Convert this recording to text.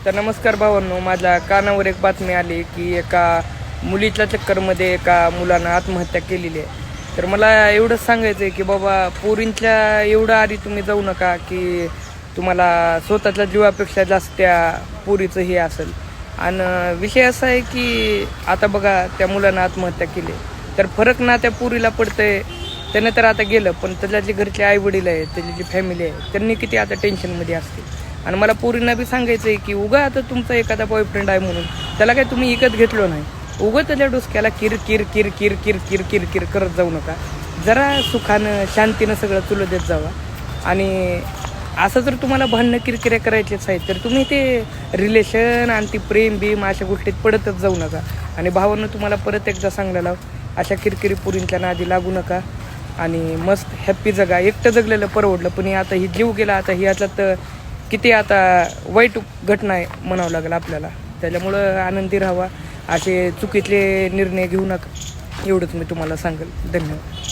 तर नमस्कार भावांनो, माझ्या कानावर एक बातमी आली की एका मुलीच्या चक्करमध्ये एका मुलानं आत्महत्या केलेली आहे. तर मला एवढंच सांगायचं आहे की बाबा, पोरींच्या एवढं आधी तुम्ही जाऊ नका की तुम्हाला स्वतःच्या जीवापेक्षा जास्त त्या पोरीचं हे असेल. आणि विषय असा आहे की आता बघा, त्या मुलानं आत्महत्या केली तर फरक ना त्या पोरीला पडतंय. त्याने तर आता गेलं, पण त्याच्या जे घरचे आई वडील आहेत, त्याची जी फॅमिली आहे, त्यांनी किती आता टेन्शनमध्ये असते. आणि मला पोरींना बी सांगायचं आहे की उगा आता तुमचा एखादा बॉयफ्रेंड आहे म्हणून त्याला काय तुम्ही इकत घेतलो नाही, उगं त्याच्या डोसक्याला किर किर किर किर किर किर किर किर करत जाऊ नका. जरा सुखानं शांतीनं सगळं चुलं देत जावा. आणि असं जर तुम्हाला भांडणं किरकिऱ्या करायचेच आहेत तर तुम्ही ते रिलेशन आणि ती प्रेम बीम अशा गोष्टीत पडतच जाऊ नका. आणि भावांनो, तुम्हाला परत एकदा सांगायला अशा किरकिरी पोरींच्या नादी लागू नका आणि मस्त हॅप्पी जगा. एकटं जगलेलं परवडलं, पण आता ही जीव गेला, आता ही याच्यात किती आता वाईट घटना आहे म्हणावं लागेल आपल्याला. त्याच्यामुळं आनंदी राहावा, असे चुकीचे निर्णय घेऊ नका, एवढंच मी तुम्हाला सांगेल. धन्यवाद.